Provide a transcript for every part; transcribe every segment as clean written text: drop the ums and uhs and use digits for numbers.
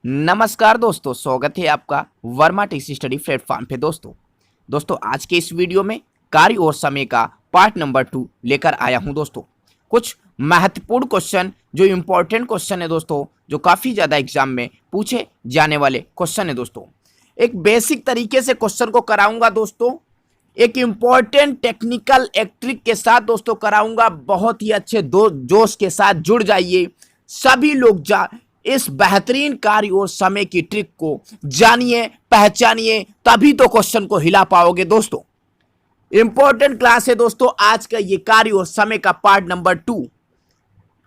नमस्कार दोस्तों, स्वागत है आपका वर्मा टीसी स्टडी प्लेटफॉर्म पे। दोस्तों आज के इस वीडियो में कार्य और समय का पार्ट नंबर 2 लेकर आया हूं। दोस्तों कुछ महत्वपूर्ण क्वेश्चन जो इम्पोर्टेंट क्वेश्चन है दोस्तों, जो काफ़ी ज़्यादा एग्जाम में पूछे जाने वाले क्वेश्चन है दोस्तों। एक बेसिक तरीके से क्वेश्चन को कराऊंगा दोस्तों, एक इम्पॉर्टेंट टेक्निकल एक ट्रिक के साथ दोस्तों कराऊंगा। बहुत ही अच्छे जोश के साथ जुड़ जाइए सभी लोग, इस बेहतरीन कार्य और समय की ट्रिक को जानिए, पहचानिए, तभी तो क्वेश्चन को हिला पाओगे दोस्तों। इंपॉर्टेंट क्लास है दोस्तों आज का ये कार्य और समय का पार्ट नंबर 2।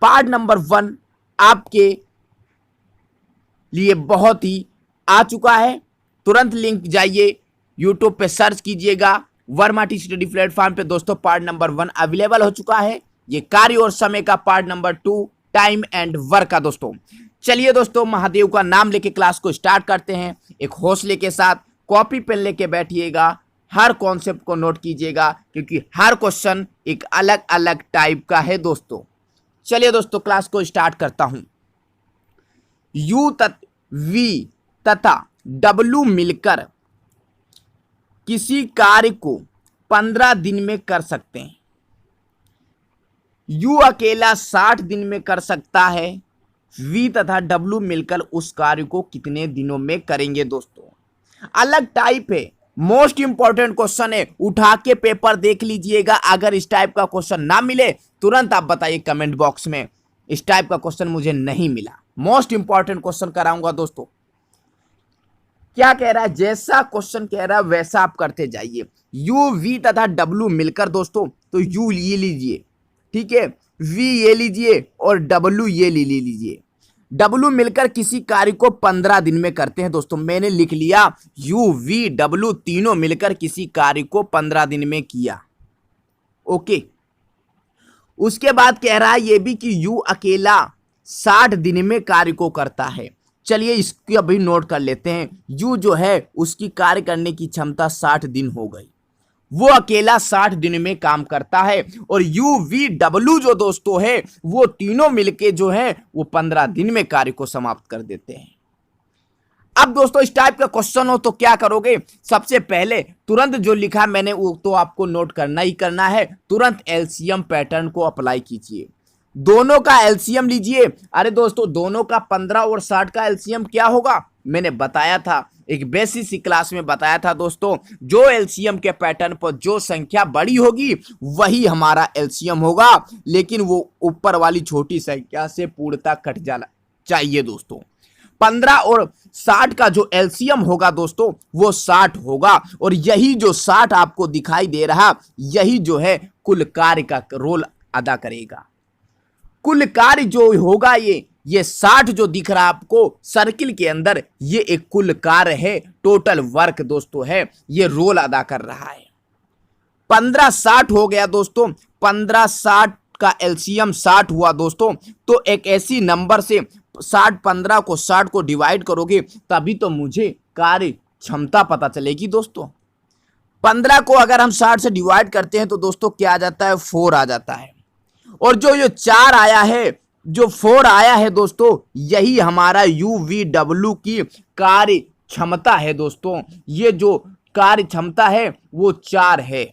पार्ट नंबर 1 आपके लिए बहुत ही आ चुका है। तुरंत लिंक जाइए, यूट्यूब पे सर्च कीजिएगा वर्मा टी स्टडी प्लेटफॉर्म पे दोस्तों। पार्ट नंबर 1 अवेलेबल हो चुका है। ये कार्य और समय का part number 2 time and work का दोस्तों। चलिए दोस्तों, महादेव का नाम लेके क्लास को स्टार्ट करते हैं। एक हौसले के साथ कॉपी पेन लेके बैठिएगा, हर कॉन्सेप्ट को नोट कीजिएगा क्योंकि हर क्वेश्चन एक अलग अलग टाइप का है दोस्तों। चलिए दोस्तों, क्लास को स्टार्ट करता हूं। वी तथा डब्ल्यू मिलकर किसी कार्य को 15 दिन में कर सकते हैं। यू अकेला 60 दिन में कर सकता है। वी तथा डब्ल्यू मिलकर उस कार्य को कितने दिनों में करेंगे दोस्तों। अलग टाइप है, मोस्ट इंपॉर्टेंट क्वेश्चन है। उठा के पेपर देख लीजिएगा। अगर इस टाइप का क्वेश्चन ना मिले तुरंत आप बताइए कमेंट बॉक्स में, इस टाइप का क्वेश्चन मुझे नहीं मिला। मोस्ट इंपॉर्टेंट क्वेश्चन कराऊंगा दोस्तों। क्या कह रहा है, जैसा क्वेश्चन कह रहा है वैसा आप करते जाइए। यू वी तथा डब्ल्यू मिलकर दोस्तों, तो यू ये लीजिए, ठीक है, वी ये लीजिए और डब्ल्यू ये ले लीजिए। डब्ल्यू मिलकर किसी कार्य को 15 दिन में करते हैं दोस्तों। मैंने लिख लिया यू वी डब्ल्यू तीनों मिलकर किसी कार्य को 15 दिन में किया। ओके, उसके बाद कह रहा है ये भी कि यू अकेला 60 दिन में कार्य को करता है। चलिए इसकी अभी नोट कर लेते हैं। यू जो है उसकी कार्य करने की क्षमता 60 दिन हो गई, वो अकेला 60 दिन में काम करता है। और यू वी डब्ल्यू जो दोस्तों है वो तीनों मिलके जो है वो 15 दिन में कार्य को समाप्त कर देते हैं। अब दोस्तों इस टाइप का क्वेश्चन हो तो क्या करोगे, सबसे पहले तुरंत जो लिखा मैंने वो तो आपको नोट करना ही करना है। तुरंत एलसीएम पैटर्न को अप्लाई कीजिए, दोनों का एलसीएम लीजिए। अरे दोस्तों दोनों का 15 और 60 का एलसीएम क्या होगा, मैंने बताया था, एक बेसिक सी क्लास में बताया था दोस्तों। जो एलसीएम के पैटर्न पर जो संख्या बड़ी होगी वही हमारा एलसीएम होगा, लेकिन वो ऊपर वाली छोटी संख्या से पूर्णतः कट जाना चाहिए दोस्तों। 15 और 60 का जो एलसीएम होगा दोस्तों वो 60 होगा, और यही जो 60 आपको दिखाई दे रहा यही जो है कुल कार्य का रोल अदा करेगा। कुल कार्य जो होगा ये 60 जो दिख रहा है आपको सर्किल के अंदर, ये एक कुल कार्य है, टोटल वर्क दोस्तों है, ये रोल अदा कर रहा है। 15 60 हो गया दोस्तों। 15 60 का एलसीएम 60 हुआ दोस्तों। तो एक ऐसी नंबर से 15 को 60 को डिवाइड करोगे तभी तो मुझे कार्य क्षमता पता चलेगी दोस्तों। 15 को अगर हम 60 से डिवाइड करते हैं तो दोस्तों क्या आ जाता है, 4 आ जाता है। और जो ये 4 आया है, जो 4 आया है दोस्तों, यही हमारा यू वी डब्ल्यू की कार्य क्षमता है दोस्तों। ये जो कार्य क्षमता है वो 4 है।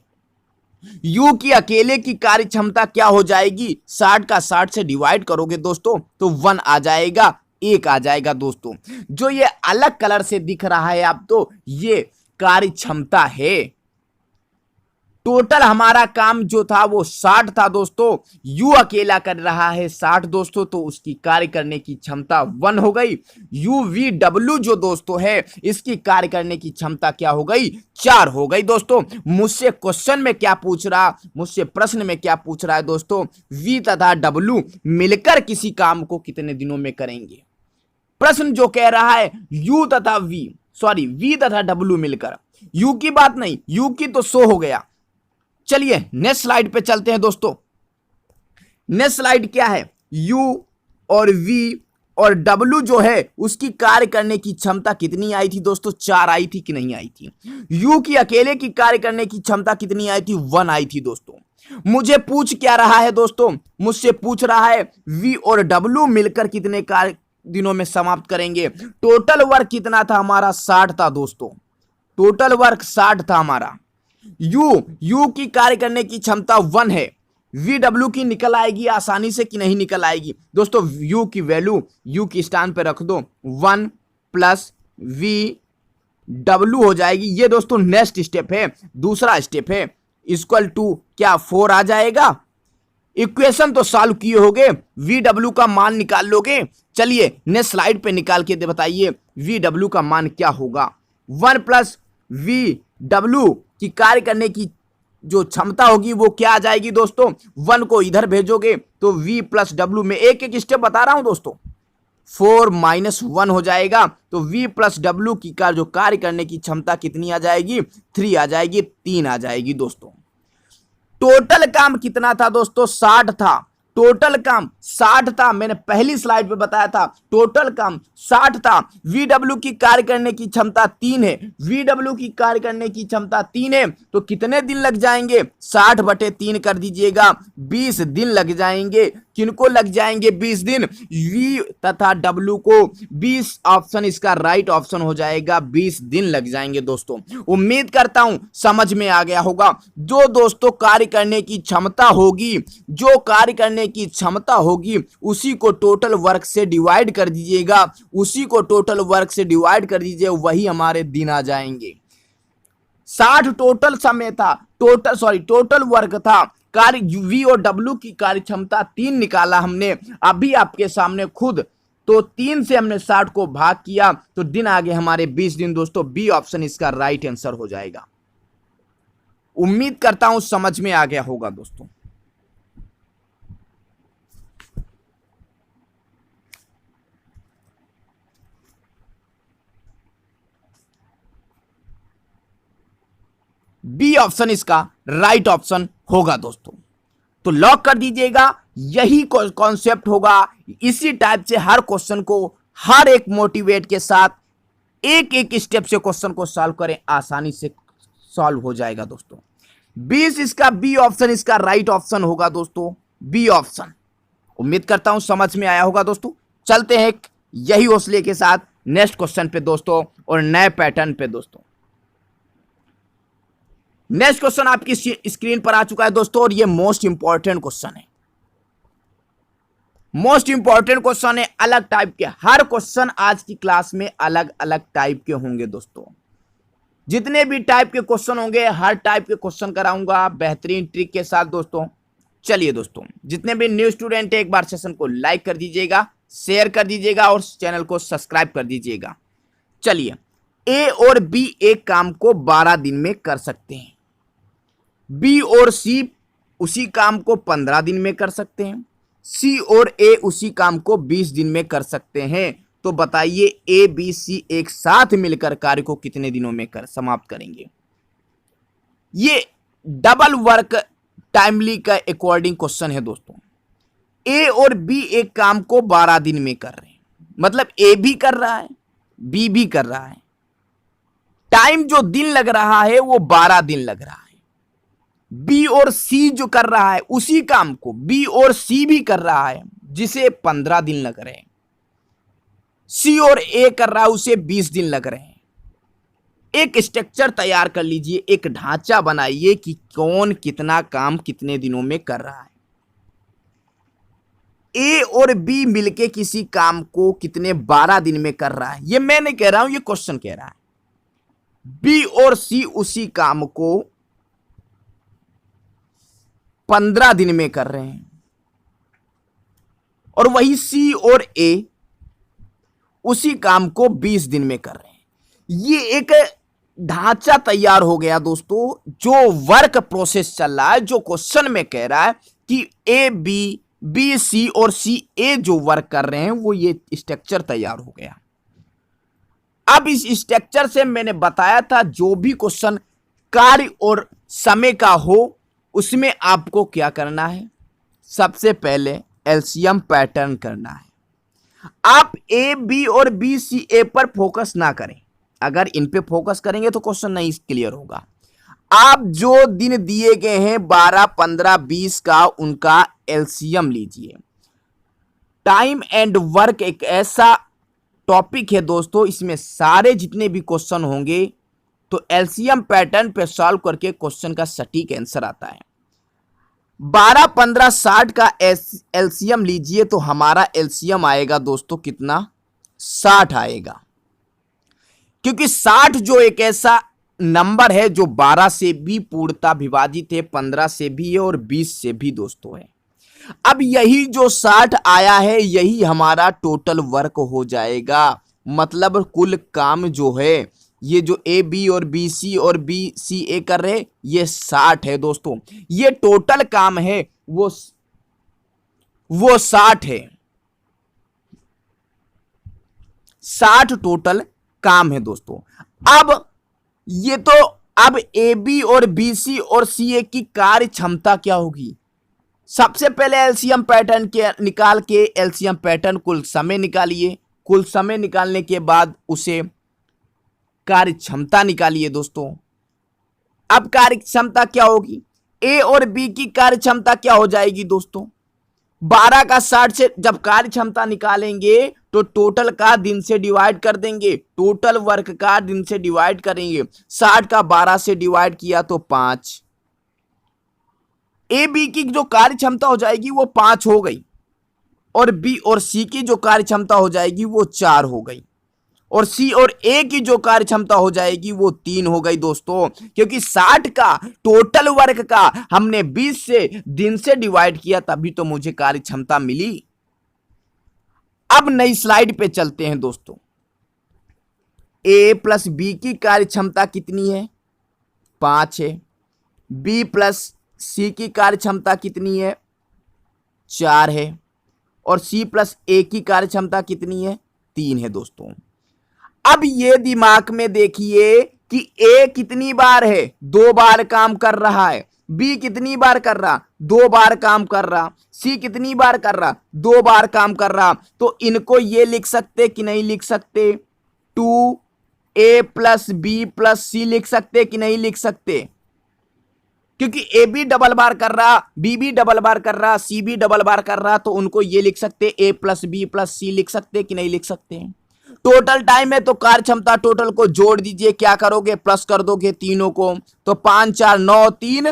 यू की अकेले की कार्य क्षमता क्या हो जाएगी, 60 का 60 से डिवाइड करोगे दोस्तों तो 1 आ जाएगा, 1 आ जाएगा दोस्तों। जो ये अलग कलर से दिख रहा है आप तो ये कार्य क्षमता है। टोटल हमारा काम जो था वो 60 था दोस्तों। यू अकेला कर रहा है 60 दोस्तों, तो उसकी कार्य करने की क्षमता 1 हो गई। यू वी डब्ल्यू जो दोस्तों है इसकी कार्य करने की क्षमता क्या हो गई, 4 हो गई दोस्तों। मुझसे क्वेश्चन में क्या पूछ रहा, मुझसे प्रश्न में क्या पूछ रहा है दोस्तों, वी तथा डब्ल्यू मिलकर किसी काम को कितने दिनों में करेंगे। प्रश्न जो कह रहा है वी तथा डब्ल्यू मिलकर, यू की बात नहीं, यू की तो 100 हो गया। चलिए नेक्स्ट स्लाइड पे चलते हैं दोस्तों। नेक्स्ट स्लाइड क्या है, यू और वी और डब्ल्यू जो है उसकी कार्य करने की क्षमता कितनी आई थी दोस्तों, 4 आई थी कि नहीं आई थी। यू की अकेले की कार्य करने की क्षमता कितनी आई थी, 1 आई थी दोस्तों। मुझे पूछ क्या रहा है दोस्तों, मुझसे पूछ रहा है वी और डब्ल्यू मिलकर कितने कार्य दिनों में समाप्त करेंगे। टोटल वर्क कितना था हमारा? 60 था दोस्तों, टोटल वर्क 60 था हमारा। यू की कार्य करने की क्षमता 1 है। VW की निकल आएगी आसानी से कि नहीं निकल आएगी दोस्तों? यू की वैल्यू यू की स्थान पे रख दो, 1 प्लस VW हो जाएगी। ये दोस्तों नेक्स्ट स्टेप है, दूसरा स्टेप है। इक्वल टू क्या 4 आ जाएगा? इक्वेशन तो सॉल्व किए होगे, VW का मान निकाल लोगे। चलिए नेक्स्ट स्लाइड पे निकाल के बताइए VW का मान क्या होगा। 1 प्लस VW की कार्य करने की जो क्षमता होगी वो क्या आ जाएगी दोस्तों? 1 को इधर भेजोगे तो V प्लस W में एक एक स्टेप बता रहा हूं दोस्तों, 4 माइनस 1 हो जाएगा। तो V प्लस W की जो कार्य करने की क्षमता कितनी आ जाएगी? 3 आ जाएगी, 3 आ जाएगी दोस्तों। टोटल काम कितना था दोस्तों? 60 था। टोटल काम 60 था, मैंने पहली स्लाइड पे बताया था। टोटल काम 60 था। VW की कार्य करने की क्षमता 3 है। VW की कार्य करने की क्षमता 3 है, तो कितने दिन लग जाएंगे? 60/3 कर दीजिएगा, 20 दिन लग जाएंगे। किनको लग जाएंगे 20 दिन? V तथा W को 20 ऑप्शन इसका राइट ऑप्शन हो जाएगा, 20 दिन लग जाएंगे दोस्तों। उम्मीद करता हूं समझ में आ गया होगा। जो दोस्तों कार्य करने की क्षमता होगी, जो कार्य करने की क्षमता होगी उसी को टोटल वर्क से डिवाइड कर दीजिएगा, उसी को टोटल वर्क से डिवाइड कर दीजिए, वही हमारे दिन आ जाएंगे। 60 टोटल समय था, टोटल वर्क था। कार्य V और W की कार्य क्षमता 3 निकाला हमने अभी आपके सामने खुद। तो 3 से हमने 60 को भाग किया तो दिन आगे हमारे 20 दिन दोस्तों। बी ऑप्शन इसका राइट आंसर हो जाएगा। उम्मीद करता हूं समझ में आ गया होगा दोस्तों। बी ऑप्शन इसका राइट ऑप्शन होगा दोस्तों। तो लॉक कर दीजिएगा, यही कॉन्सेप्ट होगा। इसी टाइप से हर क्वेश्चन को हर एक मोटिवेट के साथ एक एक स्टेप से क्वेश्चन को सॉल्व करें, आसानी से सॉल्व हो जाएगा दोस्तों। 20 इसका बी ऑप्शन इसका राइट ऑप्शन होगा दोस्तों, बी ऑप्शन। उम्मीद करता हूं समझ में आया होगा दोस्तों। चलते हैं यही हौसले के साथ नेक्स्ट क्वेश्चन पे दोस्तों और नए पैटर्न पे दोस्तों। नेक्स्ट क्वेश्चन आपकी स्क्रीन पर आ चुका है दोस्तों और ये मोस्ट इंपॉर्टेंट क्वेश्चन है। मोस्ट इंपॉर्टेंट क्वेश्चन है, अलग टाइप के। हर क्वेश्चन आज की क्लास में अलग अलग टाइप के होंगे दोस्तों। जितने भी टाइप के क्वेश्चन होंगे हर टाइप के क्वेश्चन कराऊंगा बेहतरीन ट्रिक के साथ दोस्तों। चलिए दोस्तों, जितने भी न्यू स्टूडेंट है एक बार सेशन को लाइक कर दीजिएगा, शेयर कर दीजिएगा और चैनल को सब्सक्राइब कर दीजिएगा। चलिए, ए और बी एक काम को 12 दिन में कर सकते हैं। बी और सी उसी काम को 15 दिन में कर सकते हैं। सी और ए उसी काम को 20 दिन में कर सकते हैं। तो बताइए ए बी सी एक साथ मिलकर कार्य को कितने दिनों में समाप्त करेंगे? ये डबल वर्क टाइमली का अकॉर्डिंग क्वेश्चन है दोस्तों। ए और बी एक काम को 12 दिन में कर रहे हैं, मतलब ए भी कर रहा है बी भी कर रहा है। टाइम जो दिन लग रहा है वो 12 दिन लग रहा है। बी और सी जो कर रहा है उसी काम को बी और सी भी कर रहा है, जिसे 15 दिन लग रहे हैं। सी और ए कर रहा है, उसे 20 दिन लग रहे हैं। एक स्ट्रक्चर तैयार कर लीजिए, एक ढांचा बनाइए कि कौन कितना काम कितने दिनों में कर रहा है। ए और बी मिलके किसी काम को कितने 12 दिन में कर रहा है, ये मैं नहीं कह रहा हूं, ये क्वेश्चन कह रहा है। बी और सी उसी काम को 15 दिन में कर रहे हैं और वही सी और ए उसी काम को 20 दिन में कर रहे हैं। ये एक ढांचा तैयार हो गया दोस्तों। जो वर्क प्रोसेस चल रहा है, जो क्वेश्चन में कह रहा है कि ए बी बी सी और सी ए जो वर्क कर रहे हैं, वो ये स्ट्रक्चर तैयार हो गया। अब इस स्ट्रक्चर से मैंने बताया था जो भी क्वेश्चन कार्य और समय का हो उसमें आपको क्या करना है, सबसे पहले एलसीएम पैटर्न करना है। आप ए बी और बी सी ए पर फोकस ना करें। अगर इन पे फोकस करेंगे तो क्वेश्चन नहीं क्लियर होगा। आप जो दिन दिए गए हैं 12, 15, 20 का, उनका एलसीएम लीजिए। टाइम एंड वर्क एक ऐसा टॉपिक है दोस्तों, इसमें सारे जितने भी क्वेश्चन होंगे तो एलसीएम पैटर्न पे सॉल्व करके क्वेश्चन का सटीक आंसर आता है। 12, 15, 60 का एलसीएम लीजिए तो हमारा एलसीएम आएगा दोस्तों कितना, 60 आएगा, क्योंकि 60 जो एक ऐसा नंबर है जो 12 से भी पूर्णतः विभाजित है, 15 से भी है और 20 से भी दोस्तों है। अब यही जो 60 आया है यही हमारा टोटल वर्क हो जाएगा, मतलब कुल काम जो है ये जो ए बी और बी सी और बी सी ए कर रहे ये 60 है दोस्तों, ये टोटल काम है वो 60 है, 60 टोटल काम है दोस्तों। अब ये तो अब ए बी और बी सी और सी ए की कार्य क्षमता क्या होगी, सबसे पहले एलसीएम पैटर्न के निकाल के एलसीएम पैटर्न कुल समय निकालिए, कुल समय निकालने के बाद उसे कार्य क्षमता निकालिए दोस्तों। अब कार्य क्षमता क्या होगी, ए और बी की कार्य क्षमता क्या हो जाएगी दोस्तों, 12 का 60 से जब कार्य क्षमता निकालेंगे तो टोटल का दिन से डिवाइड कर देंगे, टोटल वर्क का दिन से डिवाइड करेंगे, 60 का 12 से डिवाइड किया तो 5, ए बी की जो कार्य क्षमता हो जाएगी वो 5 हो गई और बी और सी की जो कार्य क्षमता हो जाएगी वो 4 हो गई और सी और ए की जो कार्य क्षमता हो जाएगी वो 3 हो गई दोस्तों, क्योंकि 60 का टोटल वर्क का हमने 20 से दिन से डिवाइड किया तभी तो मुझे कार्य क्षमता मिली। अब नई स्लाइड पे चलते हैं दोस्तों। ए प्लस बी की कार्य क्षमता कितनी है, 5 है। बी प्लस सी की कार्य क्षमता कितनी है, 4 है। और सी प्लस ए की कार्य क्षमता कितनी है, 3 है दोस्तों। अब ये दिमाग में देखिए कि ए कितनी बार है, 2 बार काम कर रहा है, बी कितनी बार कर रहा, 2 बार काम कर रहा, सी कितनी बार कर रहा, 2 बार काम कर रहा, तो इनको ये लिख सकते कि नहीं लिख सकते, 2a प्लस बी प्लस सी लिख सकते कि नहीं लिख सकते, क्योंकि ए भी डबल बार कर रहा, बी भी डबल बार कर रहा, सी भी डबल बार कर रहा, तो उनको ये लिख सकते ए प्लस बी प्लस सी लिख सकते कि नहीं लिख सकते। टोटल टाइम है तो कार्य क्षमता टोटल को जोड़ दीजिए, क्या करोगे प्लस कर दोगे तीनों को, तो 5 4 9 3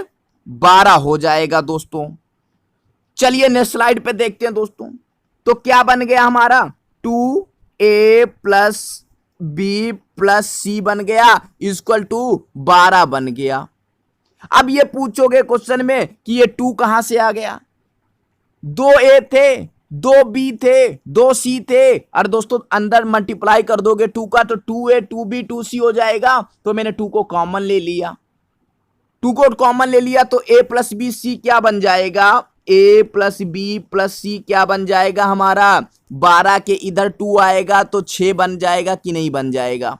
12 हो जाएगा दोस्तों। चलिए नेक्स्ट स्लाइड पे देखते हैं दोस्तों। तो क्या बन गया हमारा, 2a प्लस बी प्लस सी बन गया इक्वल टू 12 बन गया। अब ये पूछोगे क्वेश्चन में कि ये 2 कहां से आ गया, 2a थे, 2b थे, 2c थे, और दोस्तों अंदर मल्टीप्लाई कर दोगे 2 का तो 2a 2b 2c हो जाएगा, तो मैंने 2 को कॉमन ले लिया, 2 को कॉमन ले लिया तो a प्लस बी सी क्या बन जाएगा, a प्लस बी प्लस सी क्या बन जाएगा हमारा, 12 के इधर 2 आएगा तो 6 बन जाएगा कि नहीं बन जाएगा,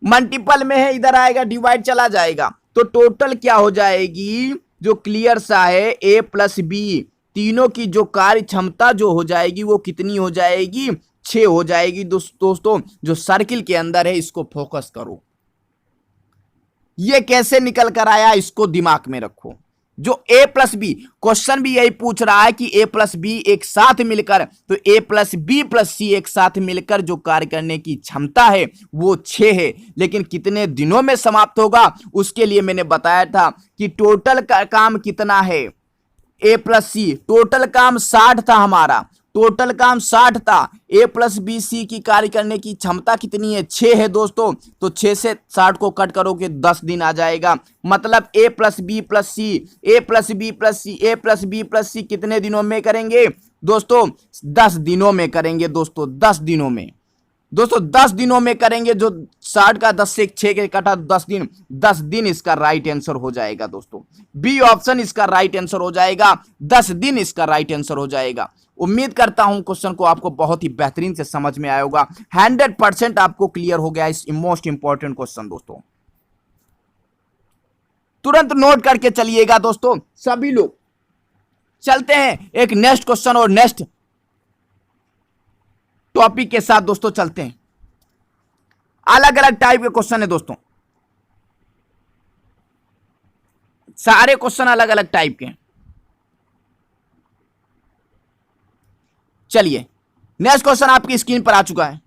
मल्टीपल में है इधर आएगा डिवाइड चला जाएगा, तो टोटल क्या हो जाएगी जो क्लियर सा है, a प्लस बी तीनों की जो कार्य क्षमता जो हो जाएगी वो कितनी हो जाएगी, 6 हो जाएगी। दोस्तों जो सर्किल के अंदर है इसको फोकस करो, ये कैसे निकल कर आया इसको दिमाग में रखो। जो a प्लस बी क्वेश्चन भी यही पूछ रहा है कि a प्लस बी एक साथ मिलकर, तो a प्लस बी प्लस सी एक साथ मिलकर जो कार्य करने की क्षमता है वो 6 है, लेकिन कितने दिनों में समाप्त होगा उसके लिए मैंने बताया था कि टोटल का काम कितना है, a प्लस सी टोटल काम 60 था हमारा, टोटल काम 60 था, a प्लस बी सी की कार्य करने की क्षमता कितनी है, 6 है दोस्तों, तो 6 से 60 को कट करोगे 10 दिन आ जाएगा, मतलब a plus B plus C, A plus B plus C, A plus B plus C कितने दिनों में करेंगे दोस्तों, 10 दिनों में करेंगे दोस्तों, 10 दिनों में दोस्तों, 10 दिनों में करेंगे। जो 60 का 10 से 6 के कटा 10 दिन, 10 दिन इसका राइट आंसर हो जाएगा दोस्तों, बी ऑप्शन इसका राइट आंसर हो जाएगा, 10 दिन इसका राइट आंसर हो जाएगा। उम्मीद करता हूं क्वेश्चन को आपको बहुत ही बेहतरीन से समझ में आया होगा, 100% आपको क्लियर हो गया इस मोस्ट इंपॉर्टेंट क्वेश्चन दोस्तों। तुरंत नोट करके चलिएगा दोस्तों सभी लोग। चलते हैं एक नेक्स्ट क्वेश्चन और नेक्स्ट टॉपिक के साथ दोस्तों, चलते हैं। अलग अलग टाइप के क्वेश्चन है दोस्तों, सारे क्वेश्चन अलग अलग टाइप के हैं। चलिए नेक्स्ट क्वेश्चन आपकी स्क्रीन पर आ चुका है।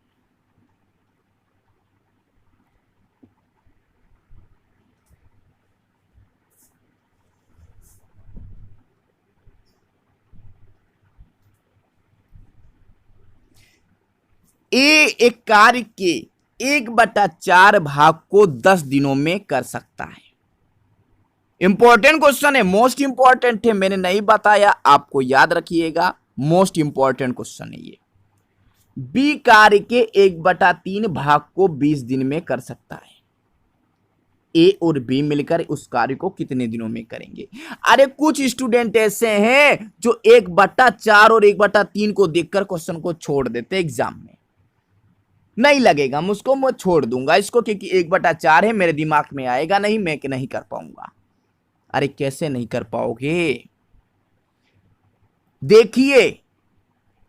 ए एक कार्य के 1/4 भाग को 10 दिनों में कर सकता है। इंपॉर्टेंट क्वेश्चन है, मोस्ट इंपॉर्टेंट है, मैंने नहीं बताया, आपको याद रखिएगा, मोस्ट इंपॉर्टेंट क्वेश्चन है ये। बी कार्य के 1/3 भाग को 20 दिन में कर सकता है। ए और बी मिलकर उस कार्य को कितने दिनों में करेंगे? अरे कुछ स्टूडेंट ऐसे हैं जो 1/4 और 1/3 को देखकर क्वेश्चन को छोड़ देते एग्जाम में, नहीं लगेगा मुझको, मैं छोड़ दूंगा इसको क्योंकि 1/4 है, मेरे दिमाग में आएगा नहीं, मैं नहीं कर पाऊंगा। अरे कैसे नहीं कर पाओगे? देखिए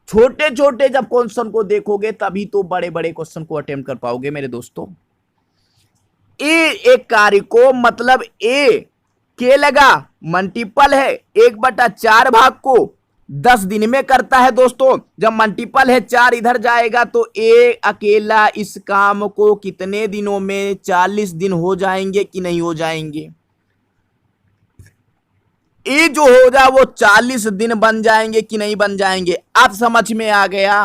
छोटे छोटे जब क्वेश्चन को देखोगे तभी तो बड़े बड़े क्वेश्चन को अटेम्प्ट कर पाओगे मेरे दोस्तों। ए एक कार्य को, मतलब ए के लगा मल्टीपल है 1/4 भाग को 10 दिन में करता है दोस्तों। जब मल्टीपल है 4 इधर जाएगा तो ए अकेला इस काम को कितने दिनों में, 40 दिन हो जाएंगे कि नहीं हो जाएंगे? ए जो हो जाए वो 40 दिन बन जाएंगे कि नहीं बन जाएंगे? अब समझ में आ गया,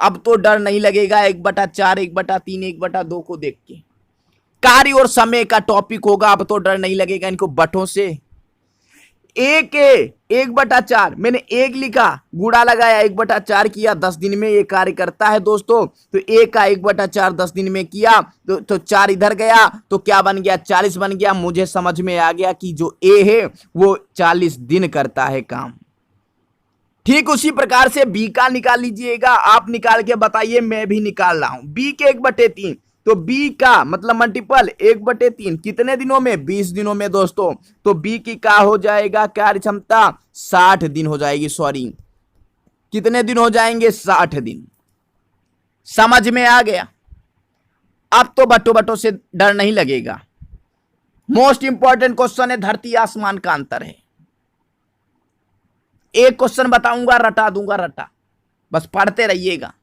अब तो डर नहीं लगेगा 1/4 1/3 1/2 को देख के। कार्य और समय का टॉपिक होगा, अब तो डर नहीं लगेगा इनको बटों से। ए के 1/4 मैंने 1 लिखा, गुणा लगाया 1/4 किया, 10 दिन में ये कार्य करता है दोस्तों। तो ए का 1/4 10 दिन में किया तो 4 इधर गया तो क्या बन गया? 40 बन गया। मुझे समझ में आ गया कि जो ए है वो 40 दिन करता है काम। ठीक उसी प्रकार से बी का निकाल लीजिएगा, आप निकाल के बताइए, मैं भी निकाल रहा हूं। बी के 1/3 तो बी का मतलब मल्टीपल 1/3 कितने दिनों में? 20 दिनों में दोस्तों। तो बी की क्या हो जाएगा कार्य क्षमता? 60 दिन हो जाएगी। सॉरी कितने दिन हो जाएंगे? 60 दिन। समझ में आ गया? अब तो बटो बटो से डर नहीं लगेगा। मोस्ट इंपॉर्टेंट क्वेश्चन है, धरती आसमान का अंतर है। एक क्वेश्चन बताऊंगा, रटा दूंगा, रटा, बस पढ़ते रहिएगा।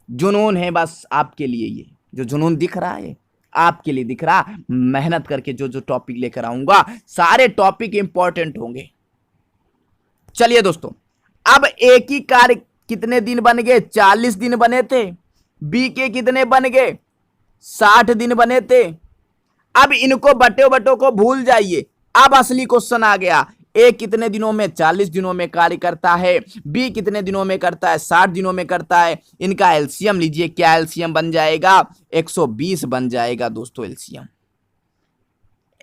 जुनून है बस आपके लिए, ये जो जुनून दिख रहा है आपके लिए दिख रहा। मेहनत करके जो जो टॉपिक लेकर आऊंगा सारे टॉपिक इंपॉर्टेंट होंगे। चलिए दोस्तों, अब एक ही कार्य कितने दिन बन गए? 40 दिन बने थे। बी के कितने बन गए? 60 दिन बने थे। अब इनको बटे बटों को भूल जाइए, अब असली क्वेश्चन आ गया। ए कितने दिनों में? 40 दिनों में कार्य करता है। बी कितने दिनों में करता है? 60 दिनों में करता है। इनका एलसीएम लीजिए, क्या एलसीएम बन जाएगा? 120 बन जाएगा दोस्तों एलसीएम।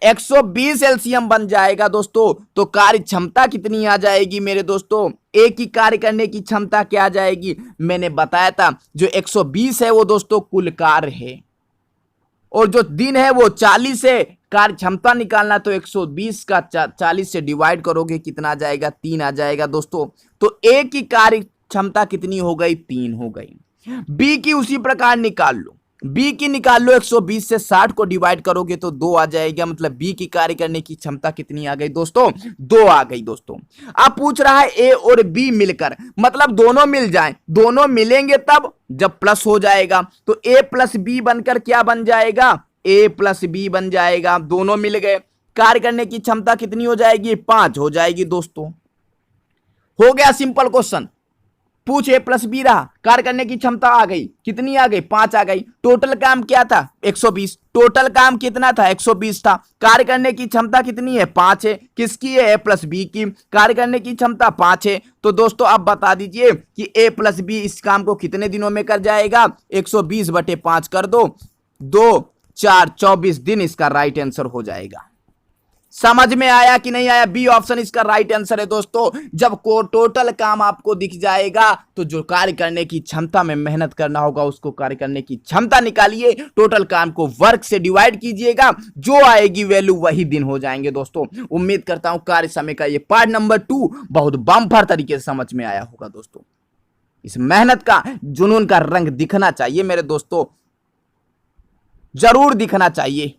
120 एलसीएम बन जाएगा दोस्तों। तो कार्य क्षमता कितनी आ जाएगी मेरे दोस्तों? एक ही कार्य करने की क्षमता क्या आ जाएगी? मैंने बताया था जो 120 है वो दोस्तों कुल कार्य है, और जो दिन है वो 40 है। कार्य क्षमता निकालना तो 120 का 40 से डिवाइड करोगे, कितना आ जाएगा? 3 आ जाएगा दोस्तों। तो ए की कार्य क्षमता कितनी हो गई? 3 हो गई। बी की उसी प्रकार निकाल लो, बी की निकाल लो, 120 से 60 को डिवाइड करोगे तो 2 आ जाएगा। मतलब बी की कार्य करने की क्षमता कितनी आ गई दोस्तों? 2 आ गई दोस्तों। अब पूछ रहा है ए और बी मिलकर, मतलब दोनों मिल जाएं, दोनों मिलेंगे तब जब प्लस हो जाएगा। तो ए प्लस बी बनकर क्या बन जाएगा? ए प्लस बी बन जाएगा। दोनों मिल गए, कार्य करने की क्षमता कितनी हो जाएगी? 5 हो जाएगी दोस्तों। हो गया सिंपल क्वेश्चन। पूछ ए प्लस बी रहा, कार्य करने की क्षमता आ गई, कितनी आ गई? 5 आ गई। टोटल काम क्या था? 120। टोटल काम कितना था? 120 था। कार्य करने की क्षमता कितनी है? 5 है। किसकी है? ए प्लस बी की। कार्य करने की क्षमता 5 है। तो दोस्तों अब बता दीजिए कि ए प्लस बी इस काम को कितने दिनों में कर जाएगा? 120/5 कर दो, 2 4 24 दिन इसका राइट आंसर हो जाएगा। समझ में आया कि नहीं आया? बी ऑप्शन इसका राइट आंसर है दोस्तों। जब को टोटल काम आपको दिख जाएगा तो जो कार्य करने की क्षमता में मेहनत करना होगा उसको कार्य करने की क्षमता निकालिए, टोटल काम को वर्क से डिवाइड कीजिएगा, जो आएगी वैल्यू वही दिन हो जाएंगे दोस्तों। उम्मीद करता हूं कार्य समय का ये पार्ट नंबर 2 बहुत बम्पर तरीके से समझ में आया होगा दोस्तों। इस मेहनत का जुनून का रंग दिखना चाहिए मेरे दोस्तों, जरूर दिखना चाहिए।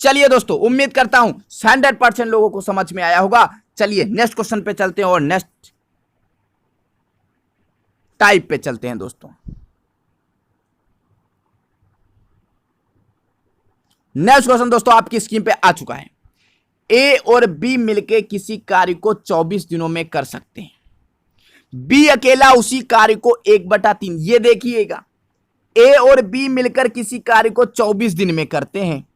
चलिए दोस्तों, उम्मीद करता हूं 100% लोगों को समझ में आया होगा। चलिए नेक्स्ट क्वेश्चन पे चलते हैं और नेक्स्ट टाइप पे चलते हैं दोस्तों। नेक्स्ट क्वेश्चन दोस्तों आपकी स्क्रीन पे आ चुका है। ए और बी मिलके किसी कार्य को 24 दिनों में कर सकते हैं। बी अकेला उसी कार्य को 1/3, ये देखिएगा, ए और बी मिलकर किसी कार्य को 24 दिन में करते हैं।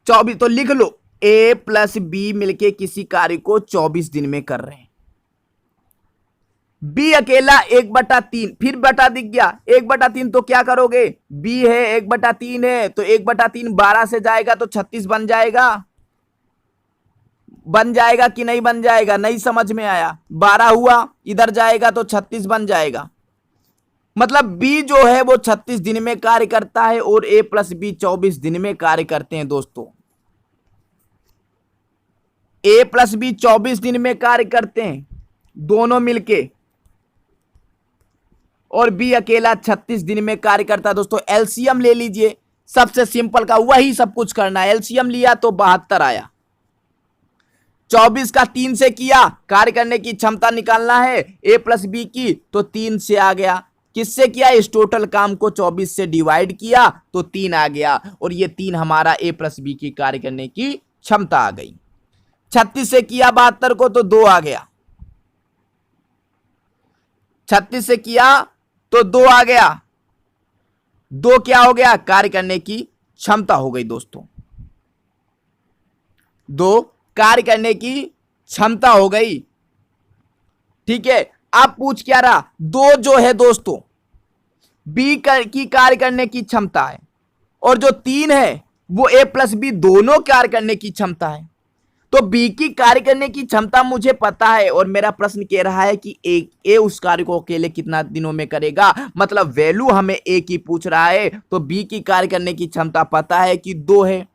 24 तो लिख लो, ए प्लस बी मिलके किसी कार्य को 24 दिन में कर रहे हैं। बी अकेला 1/3, फिर बटा दिख गया 1/3, तो क्या करोगे, बी है 1/3 है तो 1/3 12 से जाएगा तो 36 बन जाएगा। बन जाएगा कि नहीं बन जाएगा, नहीं समझ में आया। 12 हुआ, इधर जाएगा तो 36 बन जाएगा। मतलब बी जो है वो 36 दिन में कार्य करता है और ए प्लस बी 24 दिन में कार्य करते हैं दोस्तों। ए प्लस बी 24 दिन में कार्य करते हैं दोनों मिलके, और बी अकेला 36 दिन में कार्य करता है दोस्तों। एलसीएम ले लीजिए, सबसे सिंपल का वही सब कुछ करना है। एलसीएम लिया तो 72 आया। 24 का 3 से किया, कार्य करने की क्षमता निकालना है ए प्लस बी की, तो 3 से आ गया। किससे किया, इस टोटल काम को 24 से डिवाइड किया तो 3 आ गया, और ये 3 हमारा ए प्लस बी की कार्य करने की क्षमता आ गई। 36 से किया 72 को तो 2 आ गया। 36 से किया तो 2 आ गया। 2 क्या हो गया, कार्य करने की क्षमता हो गई दोस्तों। 2 कार्य करने की क्षमता हो गई। ठीक है, अब पूछ क्या रहा, 2 जो है दोस्तों बी की कार्य करने की क्षमता है, और जो 3 है वो ए प्लस बी दोनों कार्य करने की क्षमता है। तो बी की कार्य करने की क्षमता मुझे पता है, और मेरा प्रश्न कह रहा है कि ए उस कार्य को अकेले कितना दिनों में करेगा, मतलब वैल्यू हमें ए की पूछ रहा है। तो बी की कार्य करने की क्षमता पता है कि 2 है,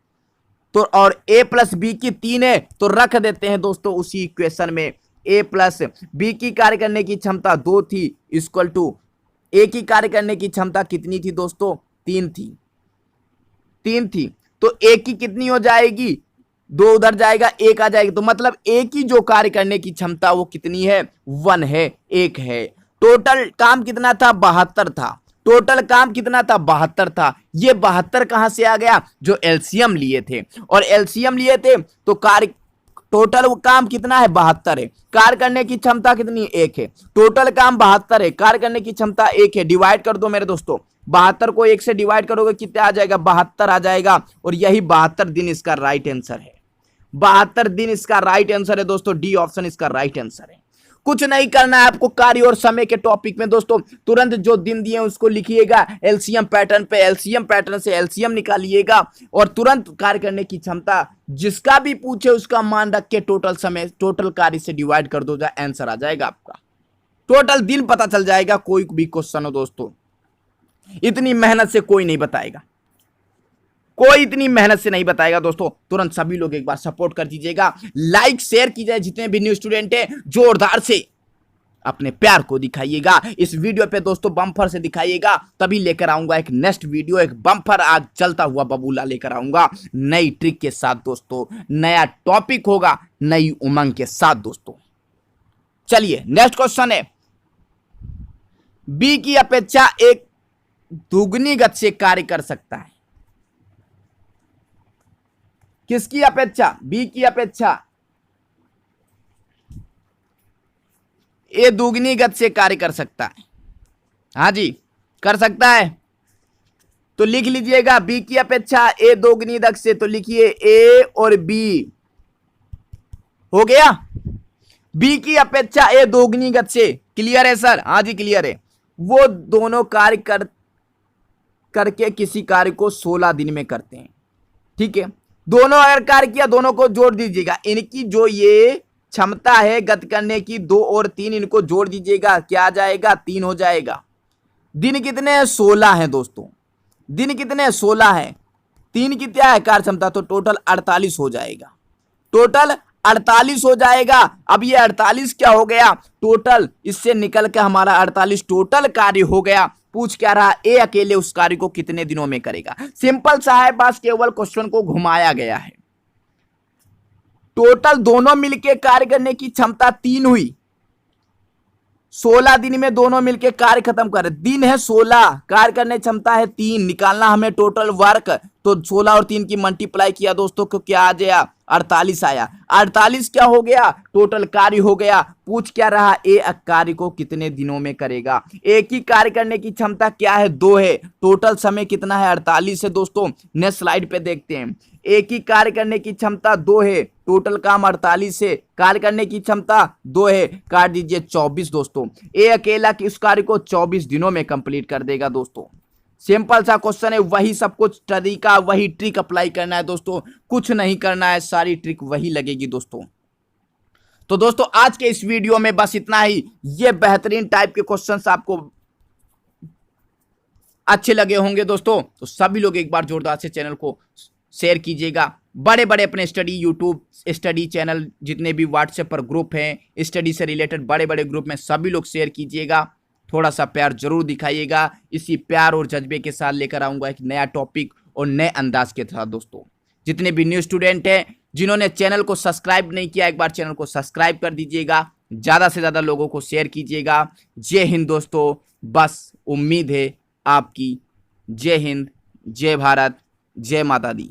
तो और ए प्लस बी की 3 है, तो रख देते हैं दोस्तों उसी इक्वेशन में। ए प्लस बी की कार्य करने की क्षमता 2 थी, इक्वल टू ए की कार्य करने की क्षमता कितनी थी दोस्तों, 3 थी। 3 थी तो ए की कितनी हो जाएगी, 2 उधर जाएगा 1 आ जाएगी, तो मतलब ए की जो कार्य करने की क्षमता वो कितनी है, 1 है, 1 है। टोटल काम कितना था, 72 था। टोटल काम कितना था, 72 था। ये 72 कहां से आ गया, जो एलसीएम लिए थे, और एलसीएम लिए थे तो कार्य टोटल काम कितना है, 72 है। कार्य करने की क्षमता कितनी, 1 है। टोटल काम 72 है, कार्य करने की क्षमता 1 है। डिवाइड कर दो मेरे दोस्तों, 72 को 1 से डिवाइड करोगे कितना आ जाएगा, 72 आ जाएगा, और यही 72 दिन इसका राइट आंसर है। 72 दिन इसका राइट आंसर है दोस्तों, डी ऑप्शन इसका राइट आंसर है। कुछ नहीं करना है आपको कार्य और समय के टॉपिक में दोस्तों, तुरंत जो दिन दिए उसको लिखिएगा एलसीएम पैटर्न पे, एलसीएम पैटर्न से एलसीएम निकालिएगा, और तुरंत कार्य करने की क्षमता जिसका भी पूछे उसका मान रख के टोटल समय, टोटल कार्य से डिवाइड कर दो, आंसर आ जाएगा आपका। टोटल दिन पता चल जाएगा, कोई भी क्वेश्चन हो दोस्तों। इतनी मेहनत से कोई नहीं बताएगा, कोई इतनी मेहनत से नहीं बताएगा दोस्तों। तुरंत सभी लोग एक बार सपोर्ट कर दीजिएगा, लाइक शेयर कीजिए, जितने भी न्यू स्टूडेंट हैं जोरदार से अपने प्यार को दिखाइएगा। इस वीडियो पे दोस्तों बम्पर से दिखाइएगा, तभी लेकर आऊंगा एक नेक्स्ट वीडियो, एक बम्पर आज चलता हुआ बबूला लेकर आऊंगा नई ट्रिक के साथ दोस्तों। नया टॉपिक होगा नई उमंग के साथ दोस्तों। चलिए नेक्स्ट क्वेश्चन है, बी की अपेक्षा एक दुगनी गति से कार्य कर सकता है। किसकी अपेक्षा, बी की अपेक्षा ए दुगनी गति से कार्य कर सकता है। हाँ जी, कर सकता है, तो लिख लीजिएगा बी की अपेक्षा ए दोगुनी गति से, तो लिखिए ए और बी हो गया। बी की अपेक्षा ए दोगुनी गति से, क्लियर है सर, हाँ जी क्लियर है। वो दोनों कार्य करके किसी कार्य को 16 दिन में करते हैं। ठीक है, दोनों अगर कार्य किया दोनों को जोड़ दीजिएगा, इनकी जो ये क्षमता है गति करने की 2 और 3, इनको जोड़ दीजिएगा, क्या आ जाएगा, 3 हो जाएगा। दिन कितने हैं, 16 हैं दोस्तों। दिन कितने हैं, 16 है। 3 की क्या है कार्य क्षमता, तो टोटल 48 हो जाएगा। टोटल 48 हो जाएगा। अब ये 48 क्या हो गया, टोटल इससे निकल के हमारा 48 टोटल कार्य हो गया। पूछ क्या रहा, ए अकेले उस कार्य को कितने दिनों में करेगा। सिंपल सा है, बस केवल क्वेश्चन को घुमाया गया है। टोटल दोनों मिलके कार्य करने की क्षमता 3 हुई। 16 दिन में दोनों मिलके कार्य खत्म कर, दिन है 16, कार्य करने क्षमता है 3, निकालना हमें टोटल वर्क, तो 16 और 3 की मल्टीप्लाई किया दोस्तों को क्या आ गया, 48 आया। 48 क्या हो गया, टोटल कार्य हो गया। पूछ क्या रहा, ए कार्य को कितने दिनों में करेगा। एक ही कार्य करने की क्षमता क्या है, 2 है, टोटल समय कितना है, 48 है दोस्तों। नेक्स्ट स्लाइड पे देखते हैं। एक ही कार्य करने की क्षमता 2 है, टोटल काम 48 है, कार्य करने की क्षमता 2 है, काट दीजिए 24 दोस्तों। ए अकेला इस कार्य को 24 दिनों में कंप्लीट कर देगा दोस्तों। सिंपल सा क्वेश्चन है, वही सब कुछ तरीका, वही ट्रिक अप्लाई करना है दोस्तों, कुछ नहीं करना है, सारी ट्रिक वही लगेगी दोस्तों। तो दोस्तों आज के इस वीडियो में बस इतना ही। ये बेहतरीन टाइप के क्वेश्चंस आपको अच्छे लगे होंगे दोस्तों, तो सभी लोग एक बार जोरदार से चैनल को शेयर कीजिएगा। बड़े बड़े अपने स्टडी यूट्यूब स्टडी चैनल, जितने भी व्हाट्सएप पर ग्रुप हैं स्टडी से रिलेटेड, बड़े बड़े ग्रुप में सभी लोग शेयर कीजिएगा। थोड़ा सा प्यार जरूर दिखाइएगा। इसी प्यार और जज्बे के साथ लेकर आऊंगा एक नया टॉपिक और नए अंदाज के साथ दोस्तों। जितने भी न्यू स्टूडेंट हैं, जिन्होंने चैनल को सब्सक्राइब नहीं किया, एक बार चैनल को सब्सक्राइब कर दीजिएगा। ज़्यादा से ज़्यादा लोगों को शेयर कीजिएगा। जय हिंद दोस्तों, बस उम्मीद है आपकी। जय हिंद, जय भारत, जय माता दी।